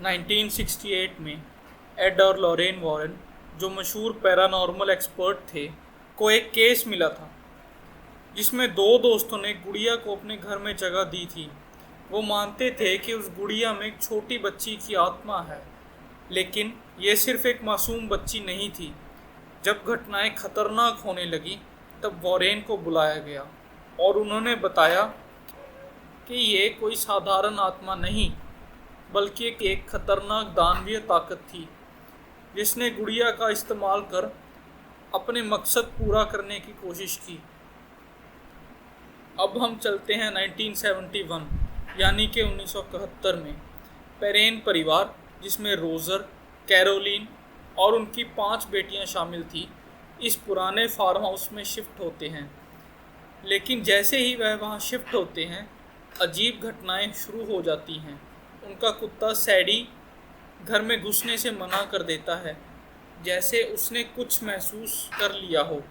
1968 में एड और Lauren Warren, जो मशहूर पैरानॉर्मल एक्सपर्ट थे, को एक केस मिला था जिसमें दो दोस्तों ने गुड़िया को अपने घर में जगह दी थी। वो मानते थे कि उस गुड़िया में एक छोटी बच्ची की आत्मा है, लेकिन ये सिर्फ एक मासूम बच्ची नहीं थी। जब घटनाएं खतरनाक होने लगी तब वॉरेन को बुलाया गया और उन्होंने बताया कि ये कोई साधारण आत्मा नहीं, बल्कि एक खतरनाक दानवीय ताकत थी जिसने गुड़िया का इस्तेमाल कर अपने मकसद पूरा करने की कोशिश की। अब हम चलते हैं 1971 यानी कि 1971 में। पेरेन परिवार, जिसमें रोजर, कैरोलिन और उनकी 5 बेटियां शामिल थी, इस पुराने फार्म हाउस में शिफ्ट होते हैं। लेकिन जैसे ही वह वहां शिफ्ट होते हैं, अजीब घटनाएं शुरू हो जाती हैं। उनका कुत्ता सैडी घर में घुसने से मना कर देता है, जैसे उसने कुछ महसूस कर लिया हो।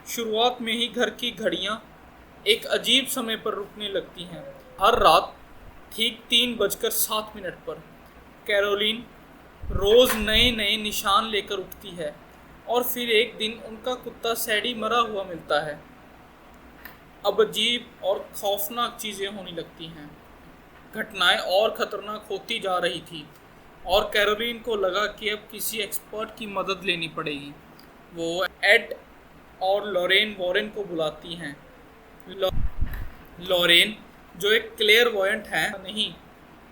शुरुआत में ही घर की घड़ियां एक अजीब समय पर रुकने लगती हैं। हर रात ठीक 3:07 पर कैरोलिन रोज़ नए नए निशान लेकर उठती है और फिर एक दिन उनका कुत्ता सैडी मरा हुआ मिलता है। अब अजीब और खौफनाक चीज़ें होने लगती हैं। घटनाएं और ख़तरनाक होती जा रही थी और कैरोलिन को लगा कि अब किसी एक्सपर्ट की मदद लेनी पड़ेगी। वो एड और लॉरेन वॉरेन को बुलाती हैं। लॉरेन, जो एक क्लेयरवॉयंट है, नहीं,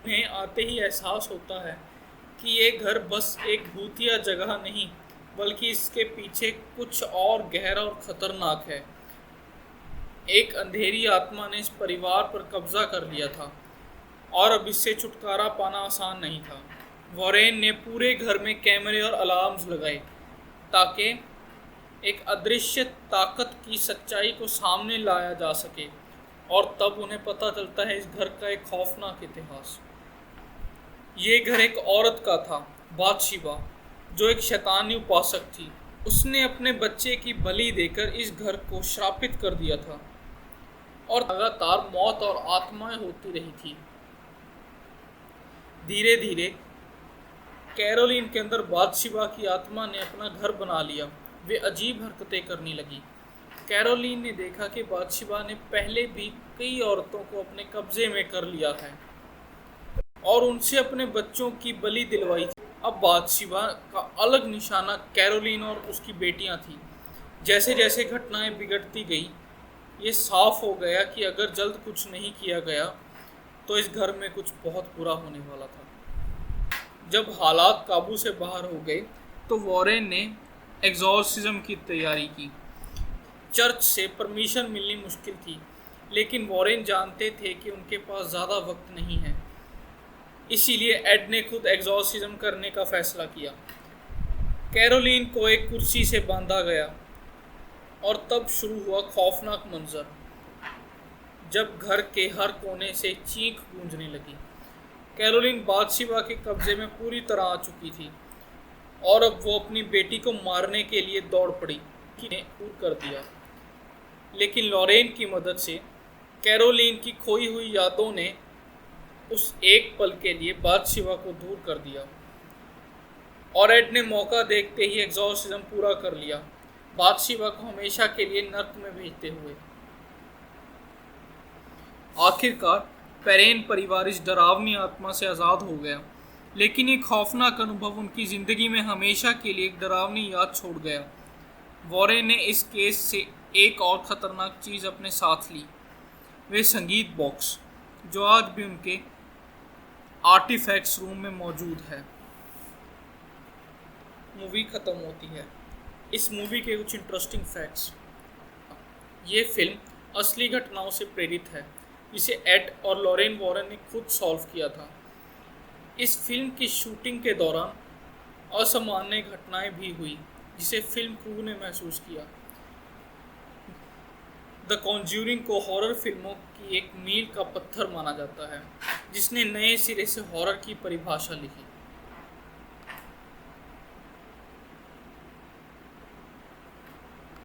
उन्हें आते ही एहसास होता है कि ये घर बस एक भूतिया जगह नहीं, बल्कि इसके पीछे कुछ और गहरा और ख़तरनाक है। एक अंधेरी आत्मा ने इस परिवार पर कब्जा कर लिया था और अब इससे छुटकारा पाना आसान नहीं था। वॉरेन ने पूरे घर में कैमरे और अलार्म्स लगाए ताकि एक अदृश्य ताकत की सच्चाई को सामने लाया जा सके, और तब उन्हें पता चलता है इस घर का एक खौफनाक इतिहास। ये घर एक औरत का था, बादशिबा, जो एक शैतानी उपासक थी। उसने अपने बच्चे की बलि देकर इस घर को श्रापित कर दिया था और लगातार मौत और आत्माएं होती रही थी। धीरे धीरे कैरोलिन के अंदर बादशिबा की आत्मा ने अपना घर बना लिया। वे अजीब हरकतें करने लगी। कैरोलिन ने देखा कि बादशिबा ने पहले भी कई औरतों को अपने कब्जे में कर लिया है और उनसे अपने बच्चों की बलि दिलवाई थी। अब बादशिबा का अलग निशाना कैरोलिन और उसकी बेटियां थी। जैसे जैसे घटनाएं बिगड़ती गई, ये साफ हो गया कि अगर जल्द कुछ नहीं किया गया तो इस घर में कुछ बहुत बुरा होने वाला था। जब हालात काबू से बाहर हो गए तो वॉरेन ने एग्जॉर्सिज्म की तैयारी की। चर्च से परमिशन मिलनी मुश्किल थी, लेकिन वॉरेन जानते थे कि उनके पास ज़्यादा वक्त नहीं है। इसीलिए एड ने खुद एग्जॉर्सिज्म करने का फैसला किया। कैरोलिन को एक कुर्सी से बांधा गया और तब शुरू हुआ खौफनाक मंजर, जब घर के हर कोने से चीख गूंजने लगी। कैरोलिन बादशिबा के कब्जे में पूरी तरह आ चुकी थी और अब वो अपनी बेटी को मारने के लिए दौड़ पड़ी ने दूर कर दिया। लेकिन लॉरेन की मदद से कैरोलिन की खोई हुई यादों ने उस एक पल के लिए बादशिबा को दूर कर दिया और एड ने मौका देखते ही एग्जॉर्सिज्म पूरा कर लिया, बादशिबा को हमेशा के लिए नर्क में भेजते हुए। आखिरकार पेरेन परिवार इस डरावनी आत्मा से आज़ाद हो गया, लेकिन एक खौफनाक अनुभव उनकी ज़िंदगी में हमेशा के लिए एक डरावनी याद छोड़ गया। वॉरेन ने इस केस से एक और ख़तरनाक चीज़ अपने साथ ली, वे संगीत बॉक्स, जो आज भी उनके आर्टिफैक्ट्स रूम में मौजूद है। मूवी ख़त्म होती है। इस मूवी के कुछ इंटरेस्टिंग फैक्ट्स। ये फिल्म असली घटनाओं से प्रेरित है, जिसे एड और लॉरेन वॉरेन ने खुद सॉल्व किया था। इस फिल्म की शूटिंग के दौरान असामान्य घटनाएं भी हुई, जिसे फिल्म क्रू ने महसूस किया। द कॉन्ज्यूरिंग को हॉरर फिल्मों की एक मील का पत्थर माना जाता है, जिसने नए सिरे से हॉरर की परिभाषा लिखी।